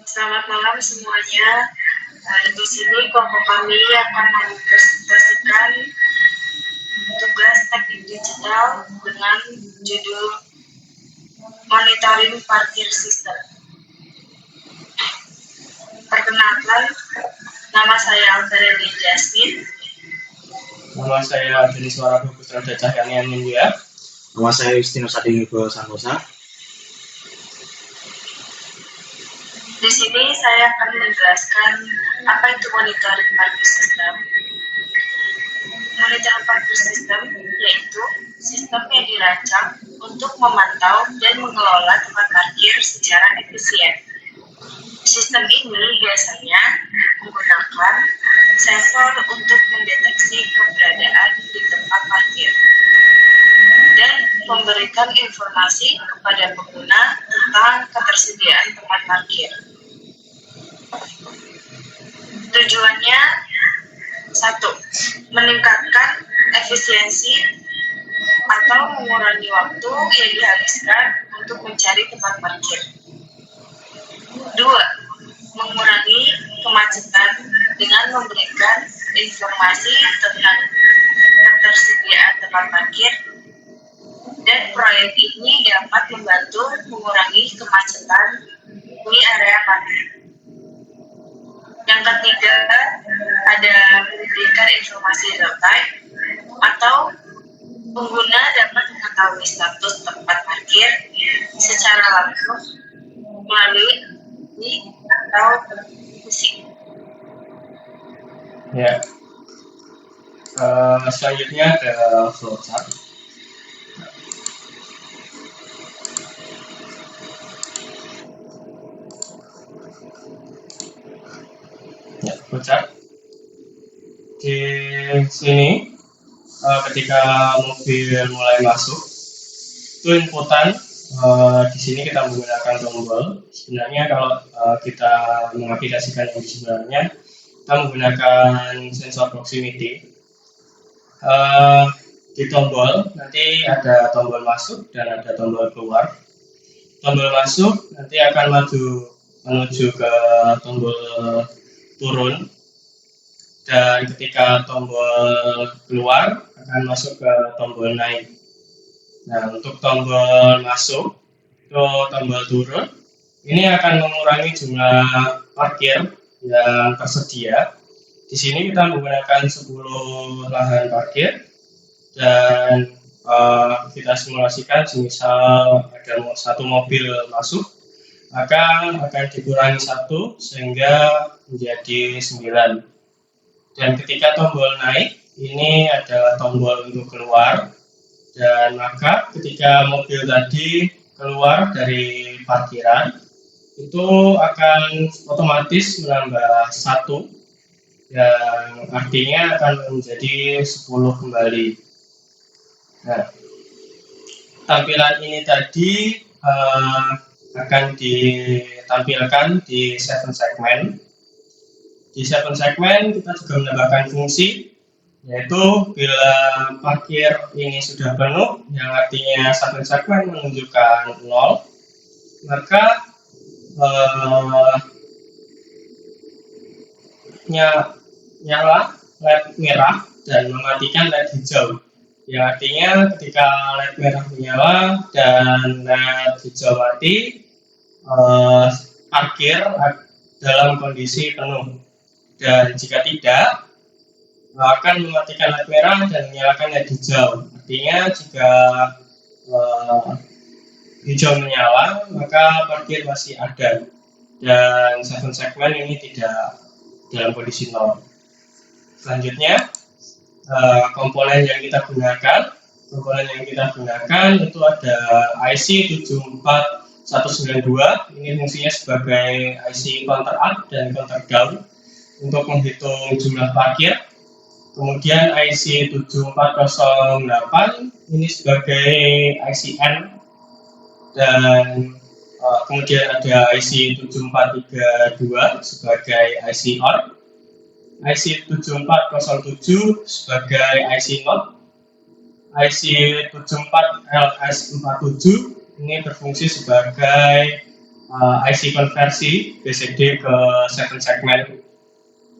Selamat malam semuanya. Di sini kelompok kami akan mempresentasikan tugas teknik digital dengan judul Monitoring Parkir System. Perkenalkan, nama saya Alfredi Jasmine. Nama saya Denis Warabu Putra Cahyani Nindya. Nama saya Justinus Adingibo Santosa. Di sini saya akan menjelaskan apa itu monitoring parkir system. Monitoring parkir system yaitu sistem yang dirancang untuk memantau dan mengelola tempat parkir secara efisien. Sistem ini biasanya menggunakan sensor untuk mendeteksi keberadaan di tempat parkir dan memberikan informasi kepada pengguna tentang ketersediaan tempat parkir. Tujuannya 1. Meningkatkan efisiensi atau mengurangi waktu yang dihabiskan untuk mencari tempat parkir. 2. Mengurangi kemacetan dengan memberikan informasi tentang ketersediaan tempat parkir, dan proyek ini dapat membantu mengurangi kemacetan di area parkir. Yang ketiga, ada memberikan informasi real time atau pengguna dapat mengetahui status tempat parkir secara langsung melalui atau mesin. Ya. Selanjutnya ada flowchart. Ya, flowchart. Di sini ketika mobil mulai masuk, itu inputan. Di sini kita menggunakan tombol. Sebenarnya kalau kita mengaplikasikan yang sebenarnya, kita menggunakan sensor proximity. Di tombol nanti ada tombol masuk dan ada tombol keluar. Tombol masuk nanti akan menuju ke tombol turun, dan ketika tombol keluar akan masuk ke tombol naik. Nah, untuk tombol masuk ke tombol turun, ini akan mengurangi jumlah parkir yang tersedia. Di sini kita menggunakan 10 lahan parkir, dan kita simulasikan semisal ada satu mobil masuk, maka akan dikurangi 1 sehingga menjadi 9. Dan ketika tombol naik, ini adalah tombol untuk keluar, dan maka ketika mobil tadi keluar dari parkiran, itu akan otomatis menambah 1, yang artinya akan menjadi 10 kembali. Nah, tampilan ini tadi akan ditampilkan di 7 segmen. Di 7 segmen kita juga menambahkan fungsi, yaitu bila parkir ini sudah penuh, yang artinya 7 segmen menunjukkan 0, maka nyala LED merah dan mematikan LED hijau. Yang artinya ketika LED merah menyala dan LED hijau mati, parkir dalam kondisi penuh. Dan jika tidak, akan mematikan LED merah dan menyalakan LED hijau. Artinya jika hijau menyala, maka parkir masih ada, dan 7 segmen ini tidak dalam kondisi 0. Selanjutnya, komponen yang kita gunakan itu ada IC 74192. Ini fungsinya sebagai IC counter up dan counter down untuk menghitung jumlah parkir. Kemudian IC 7408 ini sebagai ICN, dan kemudian ada IC 7432 sebagai IC ON, IC 7407 sebagai IC NOT, IC 74LS47 ini berfungsi sebagai IC konversi BCD ke 7 segmen.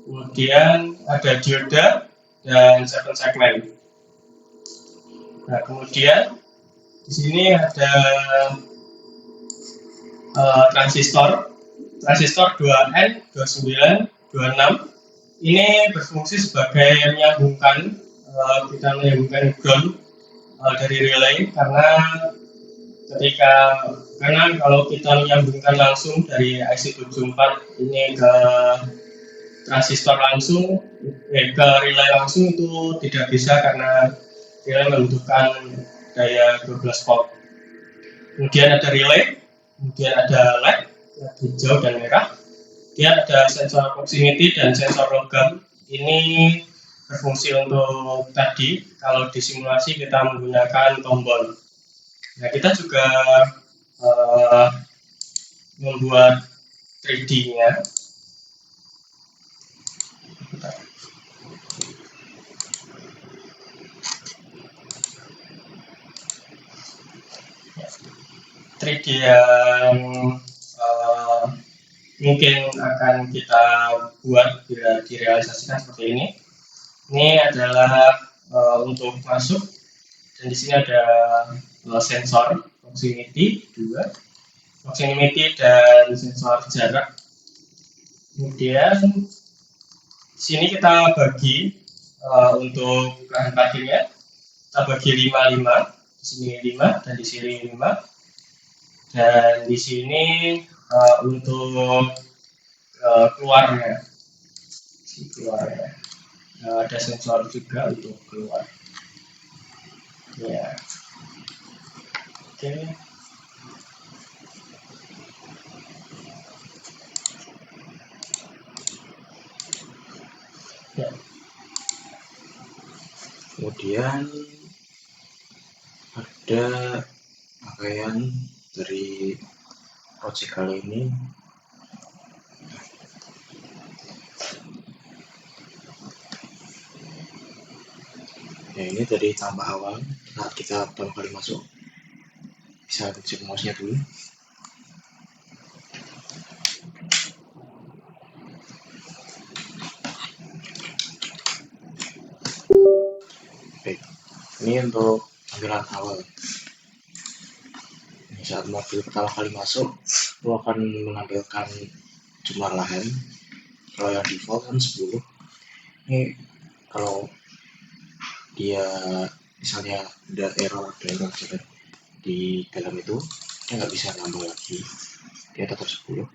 Kemudian ada dioda dan 7 segmen. Nah, kemudian di sini ada transistor 2N, 29, 26. Ini berfungsi sebagai menyambungkan kita menyambungkan ground dari relay karena kalau kita menyambungkan langsung dari IC74 ini ke transistor langsung ke relay langsung itu tidak bisa karena relay membutuhkan daya 12 volt. Kemudian ada relay, kemudian ada LED hijau dan merah. Kemudian ada sensor proximity dan sensor logam. Ini berfungsi untuk tadi kalau di simulasi kita menggunakan tombol. Nah, kita juga membuat 3D-nya. yang mungkin akan kita buat bila direalisasikan seperti ini. Ini adalah untuk masuk, dan di sini ada sensor proximity dan sensor jarak. Kemudian di sini kita bagi untuk bahan bakunya, kita bagi 5, di sini 5 dan di sini 5. Dan di sini untuk keluarnya ada sensor juga untuk keluar. Ya, oke. Ya. Kemudian ada rangkaian dari project kali ini. Ya, ini dari tambah awal saat kita pertama kali masuk. Bisa cek mouse-nya dulu. Baik, ini untuk tampilan awal. Ini saat mobil pertama kali masuk, itu akan menampilkan jumlah lahan. Kalau yang default kan 10. Ini kalau dia misalnya ada error di dalam itu, dia nggak bisa nambah lagi, dia tetap 10.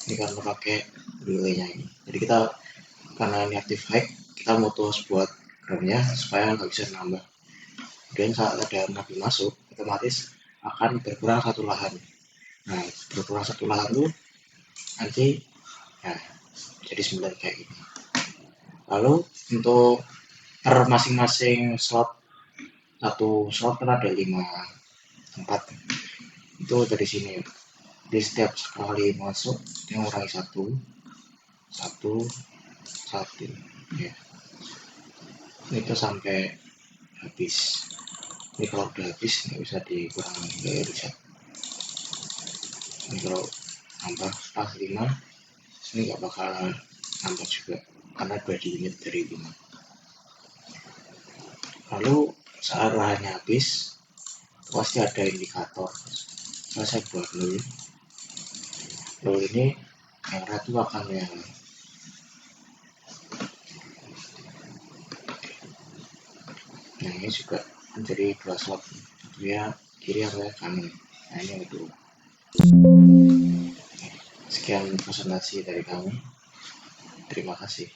Ini karena pakai relay-nya ini. Jadi kita karena ini active high, kita mutus buat ground-nya supaya nggak bisa nambah. Dan saat ada nabi masuk, otomatis akan berkurang satu lahan. Nah, berkurang satu lahan itu nanti ya, jadi 9 kayak gini. Lalu untuk per masing-masing slot, satu slot kan ada 5 tempat. Itu dari sini. Di setiap sekali masuk dia mengurangi satu ya. Itu sampai habis. Ini kalau udah habis nggak bisa dikurangi, nggak bisa. Ini kalau nambah pas 5, ini nggak bakal nambah juga karena 2 unit dari 5. Lalu saat lahannya habis, pasti ada indikator. Saya buat nol ini yang ratu akan menyala. Nah, ini juga menjadi 2 slot, dia kiri atau kanan. Nah, ini itu. Sekian presentasi dari kami. Terima kasih.